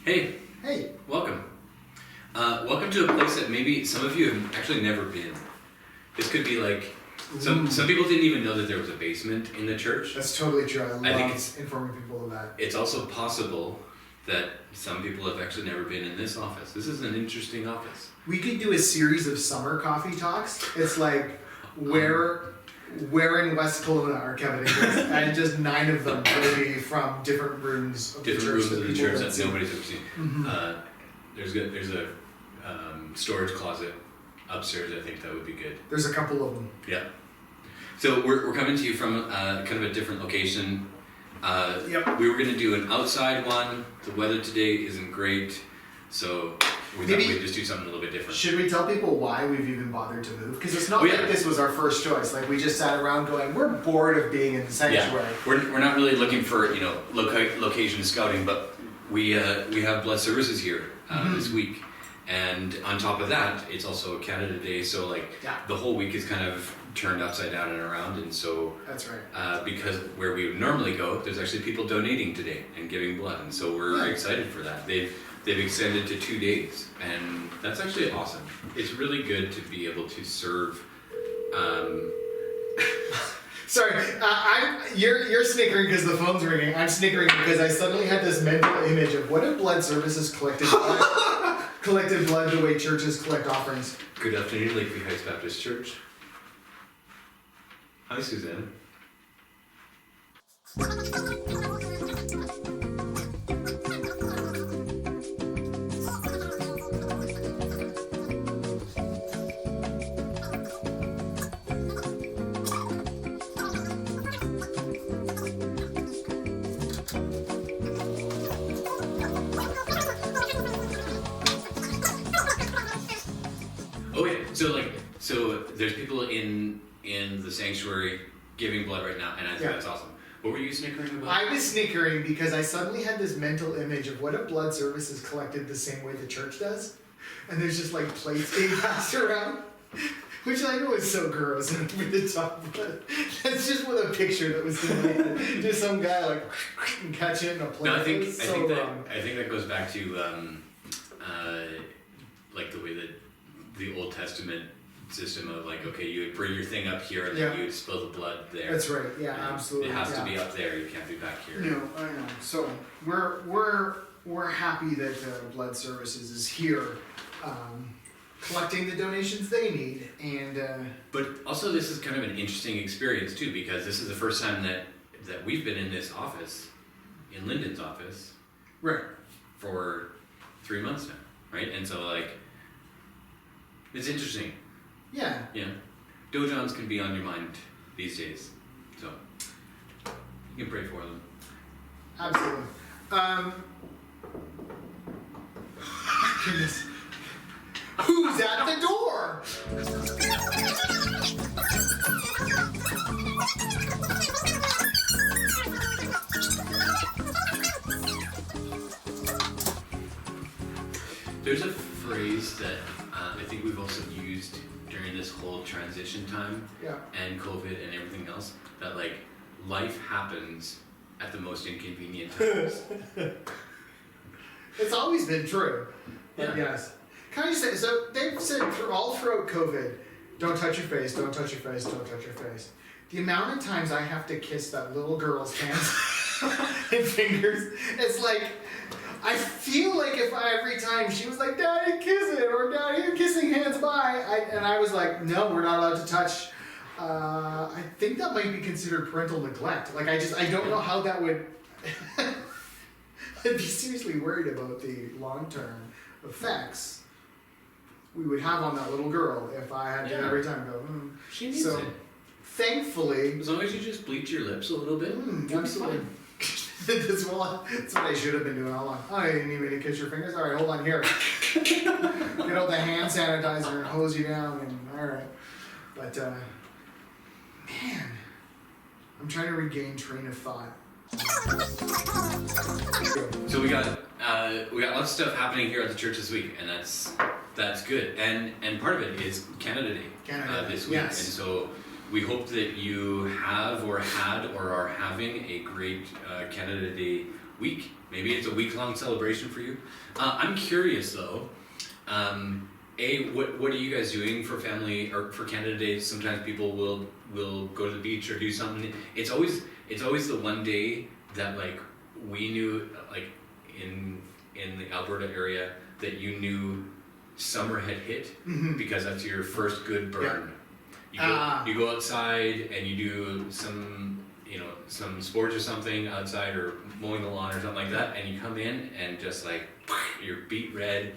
Hey, Hey. welcome. Welcome to a place that maybe some of you have actually never been. This could be like, some people didn't even know that there was a basement in the church. That's totally true. I think love it's- informing people of that. It's also possible that some people have actually never been in this office. This is an interesting office. We could do a series of summer coffee talks. It's like, where in West Kelowna are Kevin and Chris? And just 9 of them will be from different rooms of Different the church. rooms of the church people that see. nobody's ever seen. Mhm. There's a storage closet upstairs. I think that would be good. There's a couple of them. Yeah. So we're coming to you from kind of a different location. Yep. We were going to do an outside one. The weather today isn't great, so we thought Maybe- we'd just do something a little bit different. Should we tell people why we've even bothered to move? Because it's not Oh, yeah. like this was our first choice. Like, we just sat around going, we're bored of being in the sanctuary. We're not really looking for location scouting, but we have blood services here this week, and on top of that, it's also Canada Day, so like Yeah. the whole week is kind of turned upside down and around, and so That's right. because where we would normally go, there's actually people donating today and giving blood, and so we're Yeah. excited for that. They've extended to 2 days, and that's actually awesome. It's really good to be able to serve. Sorry, you're snickering because the phone's ringing. I'm snickering because I suddenly had this mental image of what if blood services collected blood the way churches collect offerings. Good afternoon, Lakeview Heights Baptist Church. Hi, Suzanne. Oh yeah, so there's people in the sanctuary giving blood right now, and I think Yeah. that's awesome. What were you snickering about? I was snickering because I suddenly had this mental image of what if blood services collected the same way the church does, and there's just like plates being passed around, which I know is so gross and over the top, but that's just what a picture that was in my head. Just some guy like catching it in a plate. No, I think It's so wrong. that goes back to like the way that the Old Testament system of like, okay, you would bring your thing up here and then Yeah. you would spill the blood there. That's right. Yeah, And absolutely. It has yeah. to be up there. You can't be back here. No, I know. So we're happy that Blood Services is here, collecting the donations they need, and But also, this is kind of an interesting experience too, because this is the first time that we've been in this office, in Lyndon's office, right. for 3 months now, right? And so like, it's interesting. Yeah. Yeah. Doe Johns can be on your mind these days, so you can pray for them. Absolutely. Goodness. Who's at the door? There's a phrase that I think we've also used during this whole transition time Yeah. and COVID and everything else, that like life happens at the most inconvenient times. It's always been true. But Yeah. yes. Can I just say, so they've said all throughout COVID, don't touch your face, don't touch your face, don't touch your face. The amount of times I have to kiss that little girl's hands and fingers, it's like, I feel like if every time she was like, Daddy, kiss it, or Daddy, you're kissing hands, bye. And I was like, no, we're not allowed to touch. I think that might be considered parental neglect. Like, I don't know how that would. I'd be seriously worried about the long-term effects we would have on that little girl if I had to Yeah. every time go. She needs So, it. thankfully, As long as you just bleach your lips a little bit, you'll be absolutely. fine. that's what I should have been doing all along. Oh, you didn't need me to kiss your fingers? All right, hold on here. Get out the hand sanitizer and hose you down, and all right. But man, I'm trying to regain train of thought. So we got lots of stuff happening here at the church this week, and that's good. And part of it is Canada Day Canada Day, this week, yes. and so we hope that you have or had or are having a great Canada Day week. Maybe it's a week-long celebration for you. I'm curious though. What are you guys doing for family or for Canada Day? Sometimes people will go to the beach or do something. It's always the one day that like we knew like in the Alberta area that you knew summer had hit because that's your first good burn. You go outside and you do some sports or something outside or mowing the lawn or something like that, and you come in and just like you're beet red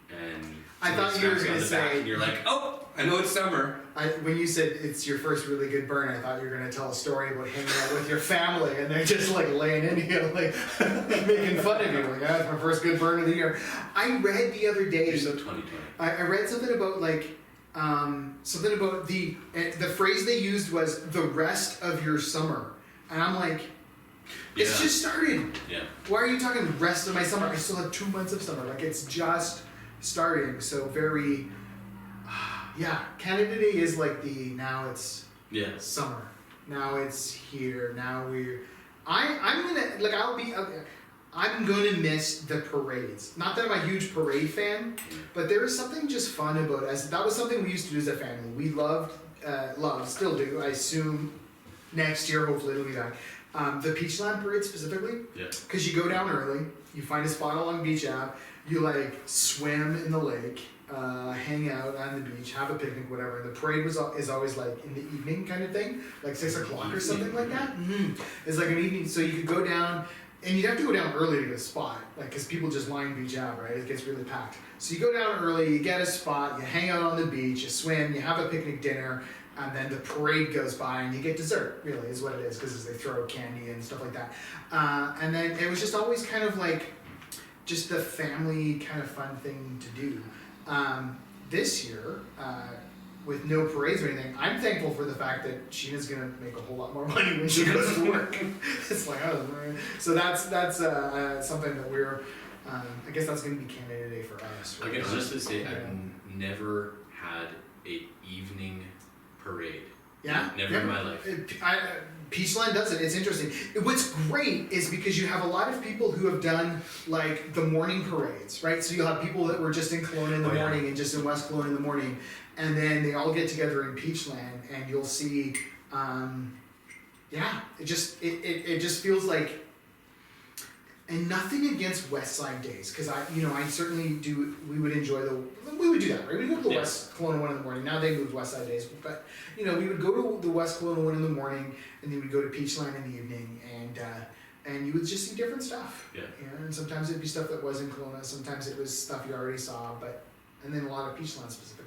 and I thought you were going to say, and you're like, oh, I know it's summer. When you said it's your first really good burn, I thought you were going to tell a story about hanging out with your family and they're just like laying in you, like making fun of you. Like, that's my first good burn of the year. I read the other day. You're so 2020. I read something about like, something about the phrase they used was the rest of your summer. And I'm like, it's just started. Yeah. Why are you talking rest of my summer? I still have 2 months of summer. Like it's just starting. So very, Canada Day is like now it's summer. Now it's here. Now I'm gonna miss the parades. Not that I'm a huge parade fan, but there is something just fun about it. That was something we used to do as a family. We loved, still do. I assume next year, hopefully it'll be back. The Peachland Parade specifically, because you go down early, you find a spot along Beach Ave, you like swim in the lake, hang out on the beach, have a picnic, whatever. The parade is always like in the evening kind of thing, like 6 o'clock or something like that. It's like an evening, so you could go down, and you'd have to go down early to get a spot, like because people just line Beach Ave, right? It gets really packed. So you go down early, you get a spot, you hang out on the beach, you swim, you have a picnic dinner. And then the parade goes by and you get dessert, really, is what it is, because they throw candy and stuff like that. And then it was just always kind of like, just the family kind of fun thing to do. This year, with no parades or anything, I'm thankful for the fact that Sheena's gonna make a whole lot more money when she goes to work. It's like, oh, so that's something that we're, I guess that's gonna be Canada Day for us. Right? I can honestly say I've never had a evening parade. Yeah? Never in my life. Peachland does it. It's interesting. What's great is because you have a lot of people who have done like the morning parades, right? So you'll have people that were just in Kelowna in the morning and just in West Kelowna in the morning, and then they all get together in Peachland, and you'll see, it just feels like. And nothing against West Side days, because I certainly do. We would enjoy we would do that, right? We'd go to the West Kelowna one in the morning. Now they moved West Side days, but we would go to the West Kelowna one in the morning, and then we'd go to Peachland in the evening, and you would just see different stuff. Yeah. And sometimes it'd be stuff that was in Kelowna. Sometimes it was stuff you already saw, and then a lot of Peachland specific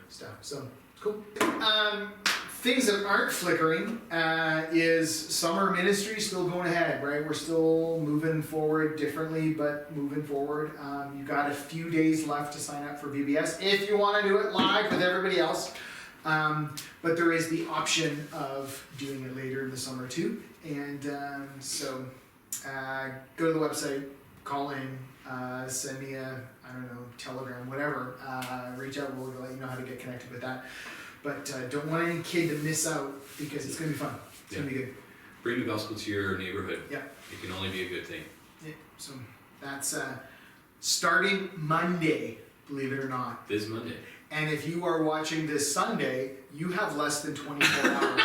stuff. So it's cool. Things that aren't flickering is summer ministry still going ahead, right? We're still moving forward differently, but moving forward. You've got a few days left to sign up for VBS if you want to do it live with everybody else. But there is the option of doing it later in the summer too. And so go to the website, call in, send me a, Telegram, whatever. Reach out, we'll let you know how to get connected with that. But don't want any kid to miss out because it's going to be fun. It's going to be good. Bring the gospel to your neighborhood. Yeah. It can only be a good thing. Yeah. So that's starting Monday, believe it or not. This Monday. And if you are watching this Sunday, you have less than 24 hours.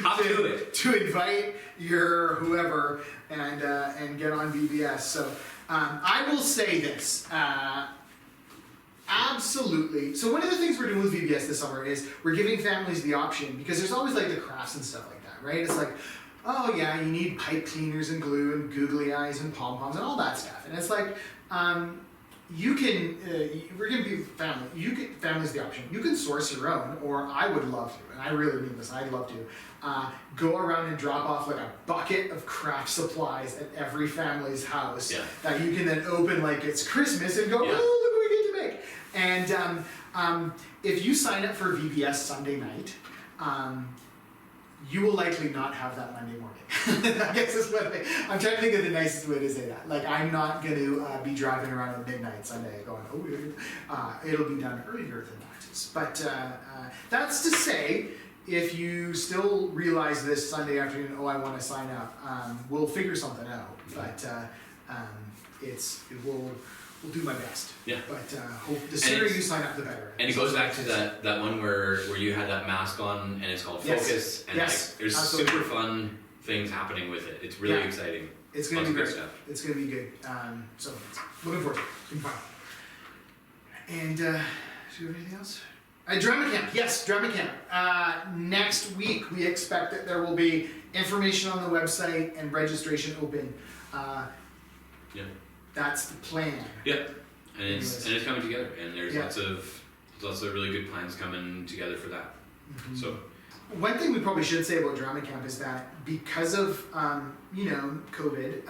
I'll do it. To invite your whoever and get on VBS. So I will say this. Absolutely. So one of the things we're doing with VBS this summer is we're giving families the option, because there's always like the crafts and stuff like that, right? It's like, oh yeah, you need pipe cleaners and glue and googly eyes and pom-poms and all that stuff. And it's like, you can, we're gonna give families the option. You can source your own, or I would love to, and I really mean this, I'd love to, go around and drop off like a bucket of craft supplies at every family's house that you can then open like it's Christmas and go, oh, look what we get to make. And if you sign up for VBS Sunday night, you will likely not have that Monday morning. I guess that's what I'm trying to think of the nicest way to say that. Like, I'm not going to be driving around at midnight Sunday going, oh, it'll be done earlier than that. But that's to say, if you still realize this Sunday afternoon, oh, I want to sign up, we'll figure something out. But we'll do my best. Yeah. But the sooner you sign up, the better. And it goes back to that one where you had that mask on, and it's called Yes. Focus, and Yes, like there's absolutely. super fun things happening with it. It's really Yeah. exciting. It's gonna Lots be of good great. stuff. It's gonna be good. So looking forward to it. It's gonna be fun. And do you have anything else? Drama camp. Yes, drama camp. Next week we expect that there will be information on the website and registration open. Yeah. That's the plan. Yep. And it's coming together, and there's Yeah. lots of really good plans coming together for that. Mhm. So One thing we probably should say about drama camp is that because of COVID,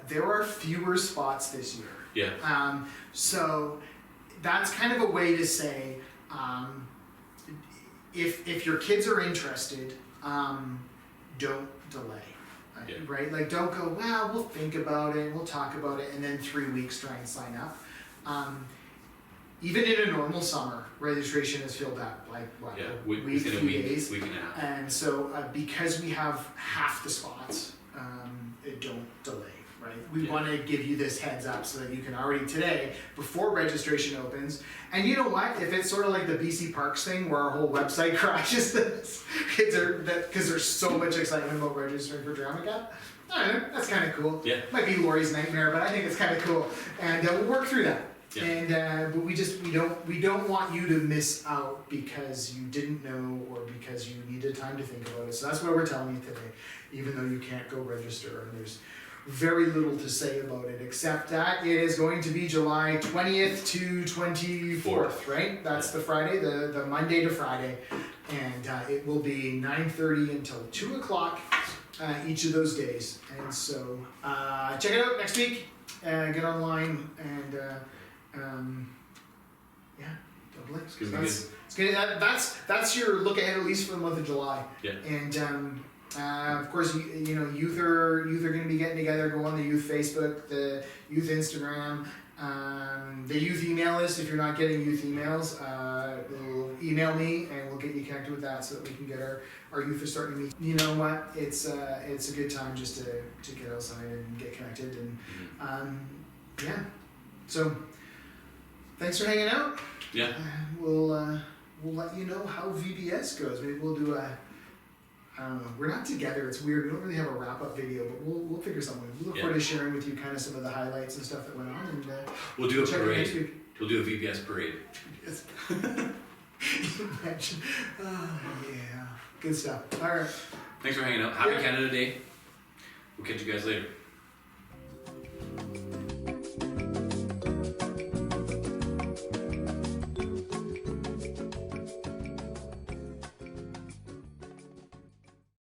there are fewer spots this year. yeah, So that's kind of a way to say, if your kids are interested, don't delay. Yeah. Right? Like, don't go, well, we'll think about it, we'll talk about it, and then 3 weeks try and sign up. Even in a normal summer, registration is filled up, like, what, yeah. a week, Within a few week, days? week and a half. And so, because we have half the spots, don't delay, right? We Yeah. want to give you this heads up so that you can already today, before registration opens. And you know what? If it's sort of like the BC Parks thing where our whole website crashes, because there's so much excitement about registering for Drama Camp, I don't know, that's kind of cool. Yeah. Might be Lori's nightmare, but I think it's kind of cool. And we'll work through that. Yeah. And but we don't want you to miss out because you didn't know or because you needed time to think about it. So that's why we're telling you today, even though you can't go register, and there's very little to say about it except that it is going to be July 20th to 24th, right? That's the Friday, the Monday to Friday, and it will be 9:30 until 2 o'clock each of those days. And so check it out next week. Get online and. Yeah, double it. It's gonna be good. It's gonna, that's your look ahead, at least for the month of July. Yeah. And of course, youth are going to be getting together. Go on the youth Facebook, the youth Instagram, the youth email list. If you're not getting youth emails, email me and we'll get you connected with that so that we can get our youth are starting to meet. You know what? It's a good time just to get outside and get connected and yeah. So. Thanks for hanging out. Yeah. We'll let you know how VBS goes. Maybe we'll do I don't know. We're not together. It's weird. We don't really have a wrap up video, but we'll figure something. We look forward to sharing with you kind of some of the highlights and stuff that went on. And We'll do a check it next parade. week. We'll do a VBS parade. Yes. Imagine. Oh, yeah. Good stuff. All right. Thanks for hanging out. Happy Yeah. Canada Day. We'll catch you guys later.